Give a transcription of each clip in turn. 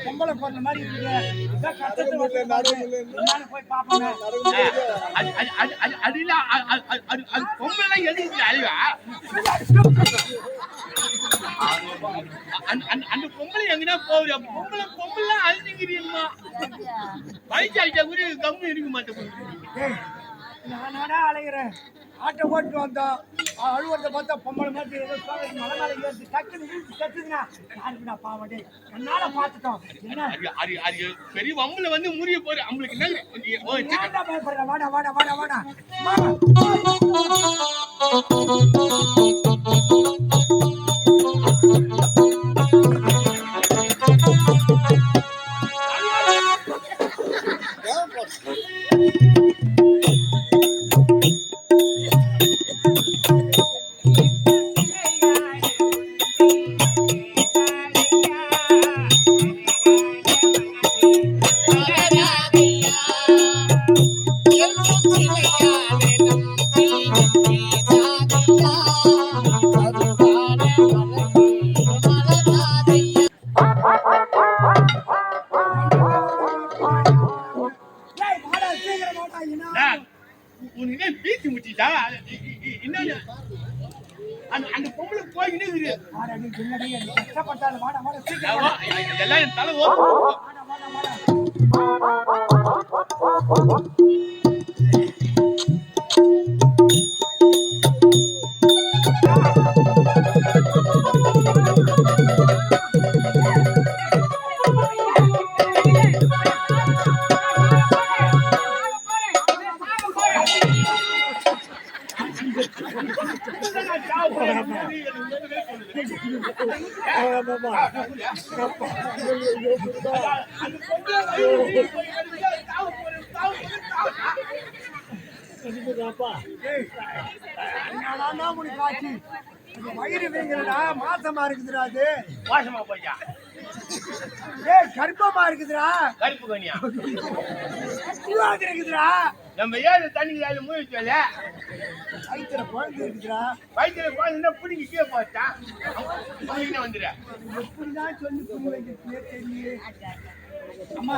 பொம்பளை போற மாதிரி போய் பாப்போம். பொம்பளை எதுக்கு அழிவா? அந்த பொம்பளை எங்கன்னா போகுது. பொம்பளை பொம்பளை அழிஞ்சுக்கிறீங்களா? வயசாயிட்டா கூட கம்மி இருக்க மாட்டேன். நானா அலைகிறேன். ஆட்டோ ஓட்டு வந்தோம். அழுவத்தை பார்த்தா பொம்பளை மாதிரி ஏதோ மலை மேலே ஏறி டக்குன்னு கத்துதுண்ணா. யாருக்கு நான் பாவடே என்னால பார்த்துட்டோம். என்ன பெரிய வம்புல வந்து முறிய போற அவங்களுக்கு என்ன பயப்படுற? வாடா வாடா வாடா வாடா. அந்த பொம்பளை போயின்னு கஷ்டப்பட்டாலும் எல்லாம் தலை வயிறு வீங்கலடா. மாசமா இருக்குதுடா. அது மாசமா போய்யா? கர்ப்பமா இருக்குதுடா. கருப்பு கனியா இருக்குதுடா. நம்ம ஏழு தண்ணி மூழ்கிச்சோல வயிற்றுல குழந்தை இருக்குதுடா. வயிற்றுல குழந்தை பிடிங்கி கீழே போட்டா வந்துடுற. எப்படிதான் சொல்லி புரிய வைக்கிறதுனே தெரியல. அம்மா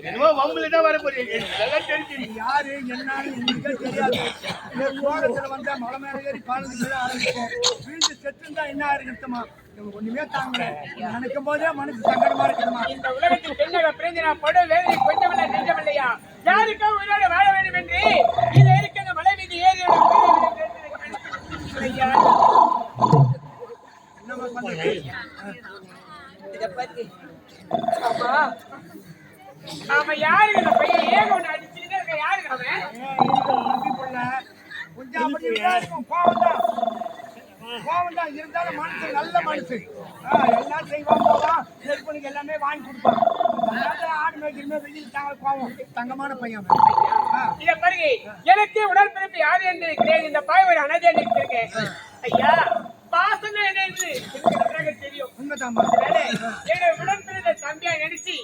என்னமோ வம்புலதான் வர போறீங்க. யாரு என்னன்னு எங்களுக்கே தெரியாது. சோகத்துல வந்தா மலை மேல ஏறி பாலத்துக்கு ஆரம்பிச்சோம். வீட்டு செத்துந்தா என்ன இருக்குமா? ஒண்ணுமே தாங்கல. நினைக்கும் போதே மனசு சங்கடமா இருக்குமா? இந்த உலகத்தில் பெண்ணாக பிறந்து நான் பட வேதனை கொஞ்சமில்லை நெஞ்சமில்லையா? யாருக்கோ உயிரோட வாழ வேண்டும் என்று இதை இருக்கிற மலை மீது ஏறி இதை பத்தி ஆமா யாருக்கு இந்த பையன் ஏக ஒண்ணு அடிச்சுக்கிட்டே இருக்க? யாருக்கு அவன்? கொஞ்சம் அப்படி இருக்கும். கோவம் தான் இருந்தாலும் மனசு நல்ல மனசு. எல்லாம் செய்வான் போவான். நெருப்பனுக்கு எல்லாமே வாங்கி கொடுப்பான். ஆடு மேய்க்கிறமே வெயில் கோவம். தங்கமான பையன். இதை பாருங்க, எனக்கு உடற்பிறப்பு யாரு என்று இருக்கிறேன். இந்த பாய் ஒரு அனதை இருக்கேன். ஐயா பாசங்க என்ன என்று தெரியும். உண்மைதாம்மா. என்னுடைய உடற்பிறந்த தம்பியா நினைச்சு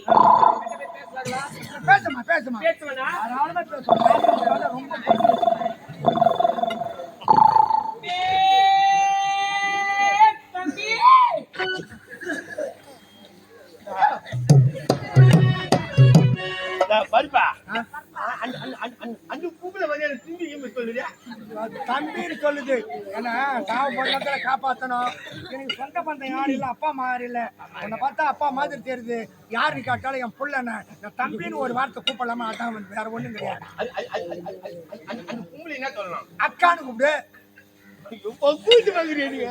பேசுமா பேசுமா பேசுவனா? அதனாலதான் பேசுவோம். ரொம்ப தம்பி பருப்பா அந்த கூப்பிட வந்து திரும்பி சொல்லுறியா? தம்பின்னு சொல்லுது. ஏன்னா தாவ பொண்ணத்துல காப்பாத்தணும். எனக்கு சொந்த பந்தம் யாரும் இல்ல. அப்பா அம்மா யாரும் இல்ல. உன்னை பார்த்தா அப்பா மாதிரி தெரியுது. யாருன்னு கேட்டாலும் என் புள்ளன தம்பின்னு ஒரு வார்த்தை கூப்பிடலாமா? அதான் வேற ஒண்ணும் கிடையாது. அந்த கும்பல என்ன சொல்லலாம்? அக்கான்னு கூப்பிடு. கூட்டு வாங்குறீங்க.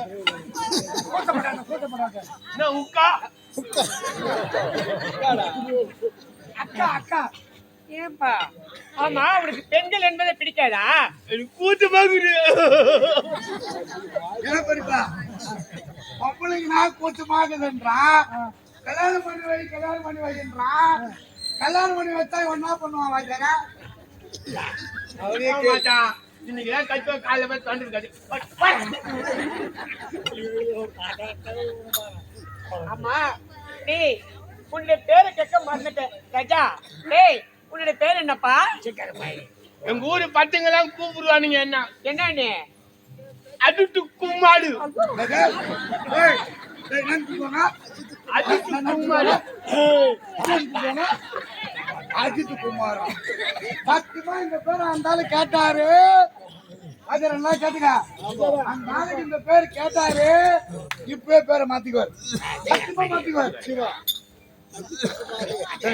கூட்டப்படாத உக்கா அக்கா அக்கா. ஏன்பா? ஆமா அவனுக்கு பெண்கள் என்பதை பிடிக்காதா? கூட்டு வாங்குறீங்க. பொம்பளைக்கு நான் கூச்சமாகுதுன்றா. கல்யாணம் பண்ணி வைக்கின்றா. கல்யாணம் பண்ணி வச்சா என்ன பண்ணுவான்? வாய்க்காக இன்னைக்குதான் கட்சி காலையில போய் தந்துருக்காரு. ஆமா டேய் உன்னுடைய பேரை கேட்க மறந்துட்டேன். கஜா டேய் உன்னுடைய பேர் என்னப்பா? எங்க ஊரு பட்டுங்கெல்லாம் கூப்பிடுவானுங்க. என்ன என்னன்னு? அடுத்து கும்ம குமாரு ஏய், ஏய், நினைச்சு போனா அஜித் குமாரு அஜித் குமாரா சத்தியமா இந்த பேர் அந்த ஆளு கேட்டாரு. அது ரெண்டு நாள் கேட்டுங்க. அந்த ஆளுக்கு இந்த பேர் கேட்டாரு. இப்பவே பேரை மாத்திக்குவார். சத்தியமா மாத்திக்குவார். சிவா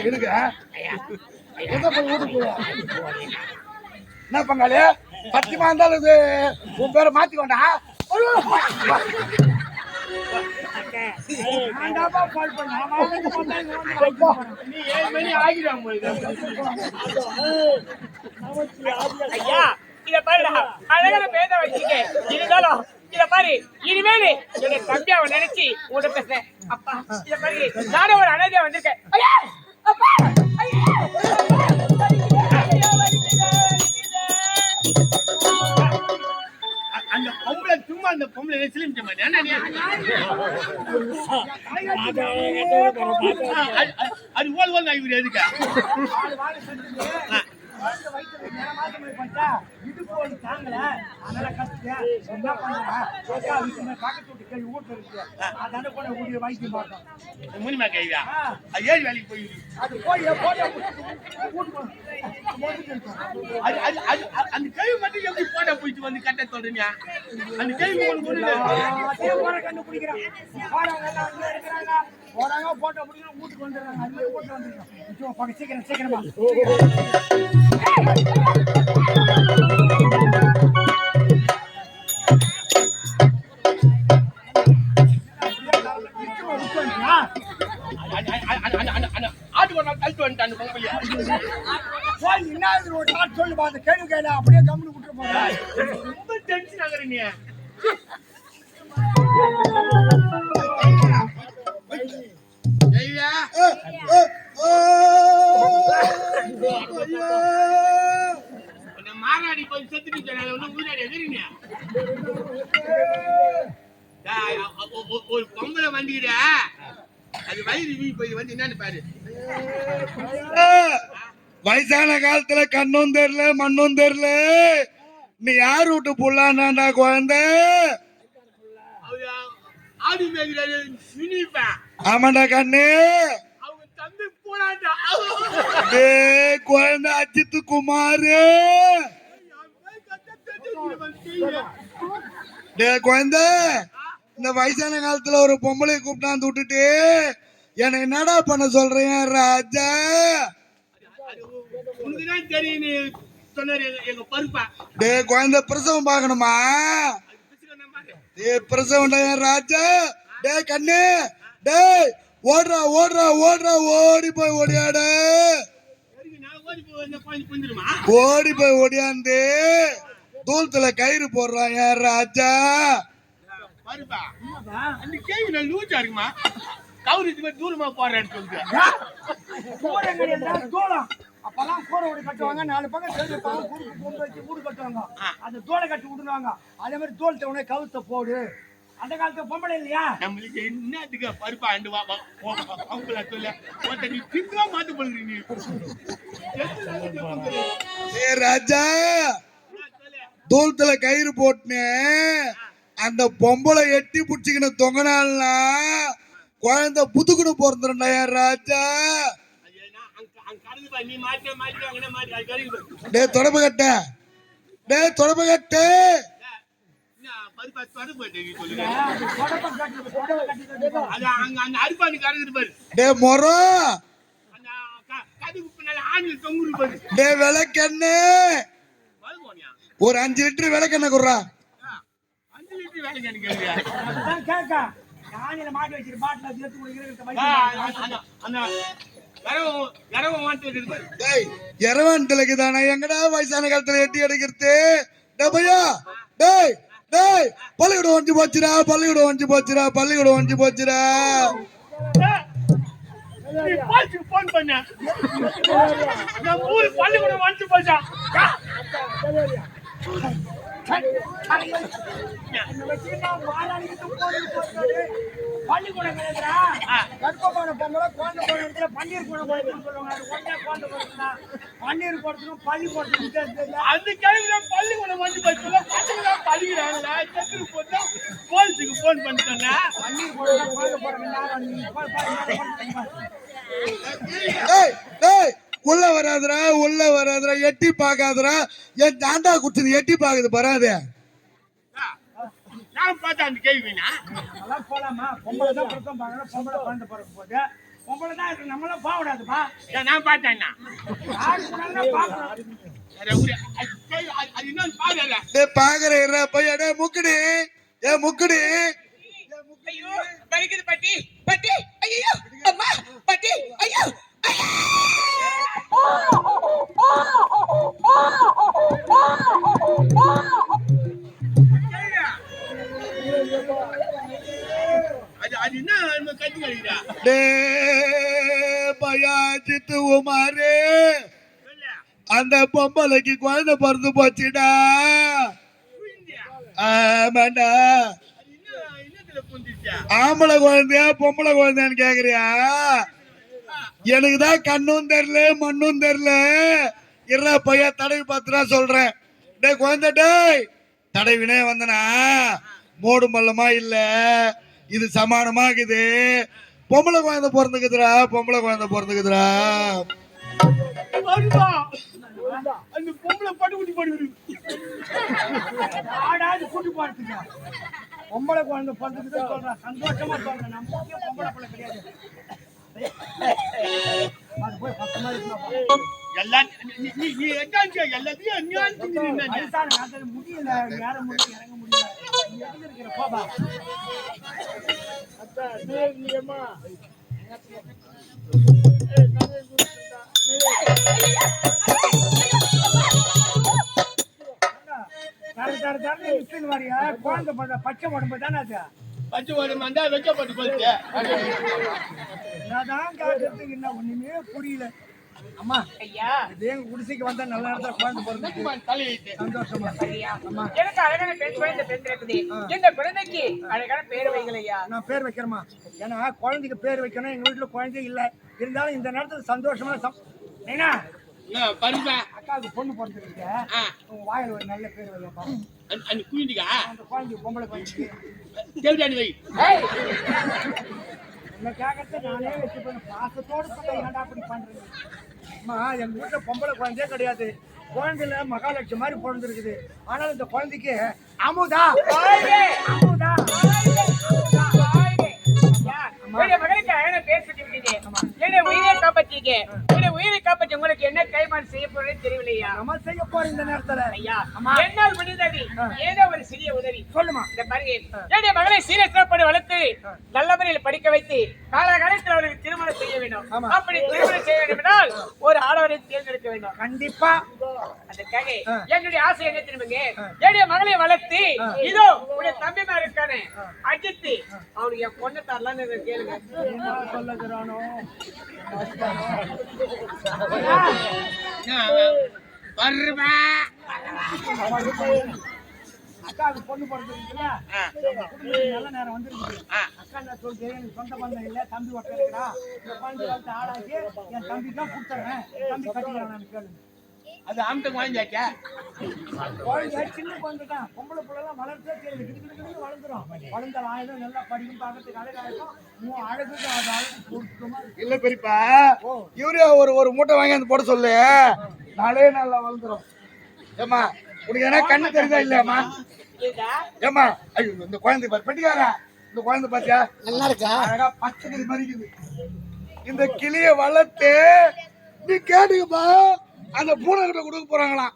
இருக்கு எங்க போய் வீட்டுக்கு போவா? என்ன பங்காளி சத்தியமா இருந்தாலும் இது உன் பேரை மாத்திக்கோண்டா. நீ 7 மணி ஆகிடும் ஐயா இத பாருடா அழகான பேத வச்சிருக்கேன் இருந்தாலும் இத பாரு இனிமேல் எங்க தம்பி அவன் நினைச்சு உங்கள்ட்ட பேசுறேன் அப்பா இத பாரு நானும் ஒரு அனாதையா வந்திருக்கேன் ஐயா அப்பா ஐயா அந்த பொம்பளை சும்மா அந்த பொம்பளை சிலிமிச்ச மாதிரி அது ஓல் ஓல் இவரு எதுக்கா முனிமா கைவியா அது ஏழு வேலைக்கு போயிருக்கு அந்த கேள்வி மட்டும் எப்படி போட்டா போயிட்டு வந்து கட்ட சொல்றீங்க அந்த கேள்வி போறாங்க போட்டோ பிடிக்கிற வீட்டுக்கு வந்துடுறாங்க. அதுவே வீட்டுக்கு வந்துருக்கோம். சீக்கிரம் சீக்கிரமா ஆட்டு ஒரு நாள் கழிச்சு வந்துட்டான் பொங்கலியா என்ன ஒரு நாள் சொல்லுப்பா. அந்த கேள்வி கையில அப்படியே கம்முன்னு விட்டு போறேன். ரொம்ப டென்ஷன் ஆகுறீங்க மாறாடி போய் செத்துட்டு ஒன்னும் ஊராடி எதிரிங்க ஒரு பொம்பளை வண்டிக்கிற அது வயிறு வீ போய் வந்து என்னன்னு பாரு. வயசான காலத்துல கண்ணும் தெரியல மண்ணும் தெரியல. நீ யார் விட்டு புள்ளானா குழந்தை? ஆடி மேய்கிறாரு மினிப்பேன். ஆமாண்டா கண்ணு. அவங்க தம்பி போனாண்டா குழந்தை அஜித் குமாரு. குழந்தை இந்த வயசான காலத்துல ஒரு பொம்பளை கூப்பிட்டாந்து விட்டுட்டு என்ன என்னடா பண்ண சொல்றேன் ராஜா? உனக்குதான் தெரியும் நீ சொன்னாரு எங்க பருப்பா. குழந்தை பிரசவம் பாக்கணுமா? பிரசவம் ராஜா. கண்ணு ஓடுறா ஓடுறா ஓடுறா ஓடி போய் ஓடியாட. ஓடி போய் ஓடியாந்து தூளத்துல கயிறு போடுறான் ஏன் ராஜா? பருப்பா அந்த கேள்வி நான் லூச்சா இருக்குமா? கவுரி தூரமா போறேன்னு சொல்லிட்டு அப்பெல்லாம் கூரை ஓடி கட்டுவாங்க. 4 பக்கம் வச்சு வீடு கட்டுவாங்க. அந்த தோலை கட்டி விடுவாங்க. அதே மாதிரி தோல் தவணை கவுத்த போடு. அந்த காலத்துல பொம்பளை இல்லையா? நம்மளுக்கு என்னத்துக்கு பருப்பா அண்டு அவங்கள சொல்ல நீ திங்கா மாத்து போடுறீங்க ராஜா. தூளத்துல கயிறு போட்டுனே அந்த பொம்பளை எட்டி புடிச்சுக்கின தொங்கனால்னா குழந்தை புதுக்குன்னு பிறந்துருண்டா ராஜா. தொடப்பு கட்ட தொடப்பு கட்டு. விளக்கெண்ணு ஒரு 5 லிட்டர் விளக்கெண்ண குடுறா. 5 லிட்டர் விளக்கெண்ணு இரவான்களுக்கு தானே எங்கடா வயசான காலத்துல எட்டி அடிக்கிறது? பள்ளிக்கூடம் வஞ்சி போச்சுரா பள்ளிக்கூடம் வஞ்சி போச்சுரா பள்ளிக்கூடம் வஞ்சி போச்சுரா. போன் பண்ண பள்ளிக்கூடம் வந்து போச்சா? பள்ளிக்கூடம் கற்பமான பொங்கல குழந்தை குழந்தை பன்னீர் குழந்தை சொல்லுவாங்க. பன்னீர் போடுறதுக்கும் பள்ளி போடுறதுக்கும் அந்த கேள்வி பள்ளிக்கூடம் வந்து பள்ளிக்கிறாங்களா போட்டா போலீஸுக்கு போன் பண்ணிட்டேன்னா பன்னீர் போடுறா, குழந்தை போடுறா, யாரும் நீ போய் பாரு. டேய் டேய் உள்ள வராதடா எட்டி பார்க்காதடா என் தாண்டா குடுத்தது எட்டி பார்க்குது வராதே நான் பார்த்தா அந்த கேள்வினா அதெல்லாம் போலாமா? பொம்பளை தான் பிரசவம் பார்க்கணும், பொம்பளை குழந்தை பிறக்க போகுது. பொம்பளை தான் இருக்கு, நம்மளாம் போக விடாதுப்பா. நான் பார்த்தேன்னா யாரு போனாலும் பார்க்கணும். அது இன்னும் பாக்கல டேய் பாக்குறேன் பையா டேய் முக்குடி முக்குடி ஐயோ வலிக்குது பாட்டி பாட்டி ஐயோ அம்மா பாட்டி ஐயோ அது என்ன கட்டி கழிக்கிறா டேய் பையா சித்து உமாரே அந்த பொம்பளைக்கு குழந்தை பிறந்து போச்சுடா ஆமாண்டா இன்னத்துல புந்திச்சா ஆம்பளை குழந்தையா பொம்பளை குழந்தையான்னு கேக்குறியா எனக்கு தான் கண்ணும் தெரியல மண்ணும் தெரியல இருடா பையா தடவி பார்த்துடா சொல்றேன் டேய் குழந்தை டேய் தடவினே வந்தனா மோடு மல்லமா இல்ல இது சமானமா இருக்குது பொம்பளை குழந்தை பிறந்துக்குதுடா பொம்பளை குழந்தை பிறந்துக்குதுடா அந்த பொம்பளை பட்டுக்குட்டி போடுது ஆடாது கூட்டி போறதுங்க. பொம்பளை குழந்தை பிறந்துக்குது சொல்றேன், சந்தோஷமா சொல்றேன். நம்ம முக்கியம் பொம்பளை பிள்ளை கிடையாது. அது போய் 10 நாள் இருக்கணும். எல்லாம் நீ எல்லாத்தையும் வயசான காலத்துல முடியல, ஏற முடியல, இறங்க முடியல. நீ எதுக்கு இருக்கிற போபா? குழந்தை பச்சை உடம்பு தானே அது. பச்சை உடம்பு வந்தா வெக்கப்பட்டு போச்சு அதான் கேட்கறதுக்கு என்ன ஒண்ணுமே புரியல. அம்மா ஐயா இது எங்க குடிசைக்கு வந்தா நல்ல நேரத்துல குழந்தை பிறந்து தலையிட்டு சந்தோஷமா. ஐயா எனக்கு அழகான பெண் குழந்தை பிறந்திருக்குது இந்த குழந்தைக்கு அழகான பேர் வைங்கள் ஐயா நான் பேர் வைக்கிறேமா. ஏன்னா குழந்தைக்கு பேர் வைக்கணும், எங்க வீட்டுல குழந்தை இல்ல. இருந்தாலும் இந்த நேரத்துல சந்தோஷமா என்ன பருப்பா அக்காவுக்கு பொண்ணு பிறந்திருக்கு, உங்க வாயில ஒரு நல்ல பேர் வைப்பா. அந்த குயிண்டிக்கா அந்த குழந்தை பொம்பளை குழந்தைக்கு தேவதானி வை என்ன கேட்கறது நானே வச்சு பண்ண பாசத்தோடு சொல்ல ஏன்டா அப்படி பண்றீங்க? அம்மா எங்க வீட்டுல பொம்பளை குழந்தையே கிடையாது. குழந்தைல மகாலட்சுமி மாதிரி பிறந்திருக்குது. ஆனால் இந்த குழந்தைக்கு அமுதா அமுதா மகளுக்கு அழகான பேர் சுட்டி விட்டீங்க என்னுடைய உயிரை காப்பாற்றீங்க. என்னுடைய உயிரை காப்பாற்றி உங்களுக்கு என்ன கைமாறு செய்ய போறேன்னு தெரியவில்லையா? நம்ம செய்ய போற இந்த நேரத்துல ஐயா என்னால் முடிந்தது ஏதோ ஒரு சிறிய உதவி சொல்லுமா. இந்த பாருங்க என்னுடைய மகளை சீரப்படி வளர்த்து நல்ல முறையில் படிக்க வைத்து காலகாலத்தில் அவருக்கு திருமணம் செய்ய வேண்டும். அப்படி திருமணம் செய்ய வேண்டும் என்றால் ஒரு ஆடவரை தேர்ந்தெடுக்க வேண்டும். கண்டிப்பா அதுக்காக என்னுடைய ஆசை என்ன தெரியுங்க, என்னுடைய மகளை வளர்த்து இதோ உடைய தம்பிமார் இருக்கானே அஜித்து அவனுக்கு என் பொண்ணை தரலான்னு கேளுங்க. என்ன சொல்லுகிறானோ பருப்பா அக்காவுக்கு பொண்ணு பிறந்திருக்குல்ல, நல்ல நேரம் வந்துருக்கு. அக்கா என்ன சொல்லுது, எனக்கு சொந்த பந்தம் இல்ல, தம்பி ஒட்ட இருக்கிறா, இந்த குழந்தை வளர்த்து ஆளாக்கி என் தம்பிக்கு தான் கொடுத்துறேன், தம்பி கட்டிக்கிறான் கேளுங்க. அது ஆமட்ட குழந்தையாச்சா குழந்தை சின்ன குழந்தை தான், பொம்பளை பிள்ளைலாம் வளர்த்தே தெரியுது, கிட்டு வளர்ந்துரும். வளர்ந்தால் ஆயிரம் நல்லா படிக்கும், பார்க்கறதுக்கு அழகாயிருக்கும், அழகுக்கு அது அழகு கொடுத்துருமா. இல்ல பெரியப்பா இவரே ஒரு மூட்டை வாங்கி அந்த போட சொல்லு, நாளே நல்லா வளர்ந்துரும். ஏமா உனக்கு என்ன கண்ணு தெரியுதா இல்லையாமா? ஏமா ஐயோ இந்த குழந்தை பாரு பெட்டிக்காரா, இந்த குழந்தை பாத்தியா நல்லா இருக்கா, அழகா பச்சை கிளி மறிக்குது. இந்த கிளிய வளர்த்து நீ கேட்டுக்குப்பா, அந்த பூனை கிட்ட கொடுக்க போறாங்களாம்.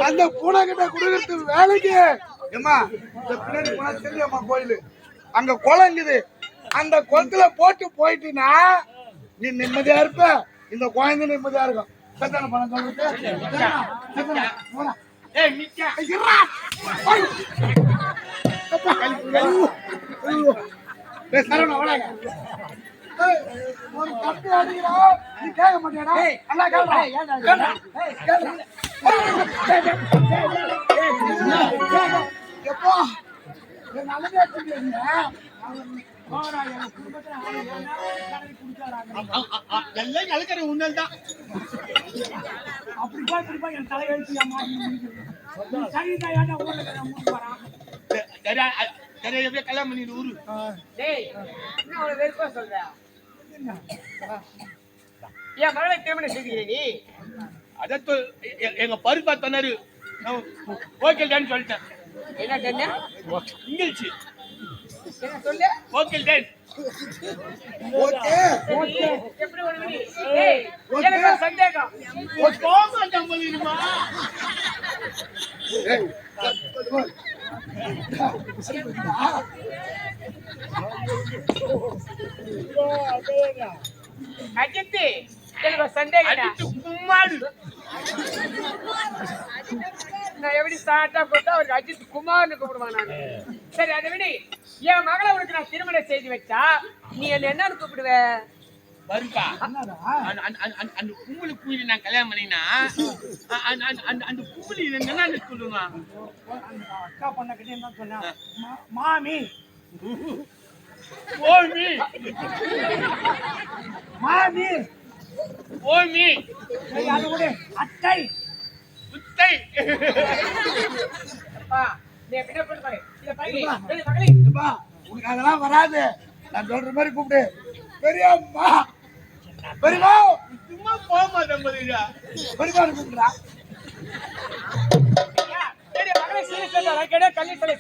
அந்த பூனை கிட்ட கொடுக்கறது வேலைக்கு ஏமா இந்த பின்னாடி போனா தெரியாமா கோயிலு, அங்க குளங்குது, அந்த குளத்துல போட்டு போயிட்டுனா நீ நிம்மதியா இருப்ப, இந்த குழந்தை நிம்மதியா இருக்கும். சத்தான பணம் சொல்றது ஏய் நிக்க ஒரு கட்டு அடிக்கிறா நீ கேட்க மாட்டியாடா? நல்லா கேள்றா எப்போ நல்லதே எல்லாம் கலக்கிற உன்னல் தான் அப்படிப்பா இப்படிப்பா என் தலையெழுத்து என் மாட்டி சரிதான் ஏன்டா ஊர்ல மூணு போறான். சரி எப்படியே கல்யாணம் பண்ணிடு ஊரு. டேய் என்ன அவ்வளவு வெறுப்பா சொல்ற? என் மகளை திருமணம் செய்துக்கிறேன் நீ. அதான் எங்க பருப்பா சொன்னாரு, ஓகேடான்னு சொல்லிட்டேன். என்ன டன்னு? இங்கிலீஷ் என்ன சொல்லு? Okay done. ஓகே எப்படி ஒரு மணி? டேய் எனக்கு ஒரு சந்தேகம். போமா தம்பலிமா. ஏய் அஜித் எனக்கு ஒரு சந்தேகம். அடிச்சு கும்மாடு. நான் எப்படி சாட்டா போட்டா அவருக்கு அஜித் குமார்னு கூப்பிடுவான் நானு. சரி அதை விட என் மகளை உனக்கு நான் திருமணம் செய்து வச்சா நீ என்ன என்னன்னு கூப்பிடுவ? பருப்பா அந்த கும்பலு குயிலி நான் கல்யாணம் பண்ணினா அந்த கும்பலி என்ன சொல்லுவாங்க? அந்த அக்கா பொண்ண கிட்ட என்ன சொன்னா, மாமி ஓமி மாமி ஓமி சரி, அது விடு. அத்தை உத்தை. அப்பா நீ என்ன பண்ண பாரு. இத பாரு. ஏய் மகளே ஏம்மா, உனக்கு அதெல்லாம் வராது. நான் சொல்ற மாதிரி கூப்பிடு. பெரியம்மா பெரியம்மா சும்மா போமா தம்பலிடா. பெரியம்மா கூப்பிடுறா. ஏய் மகளே சீரியஸா கேட கல்லி தலை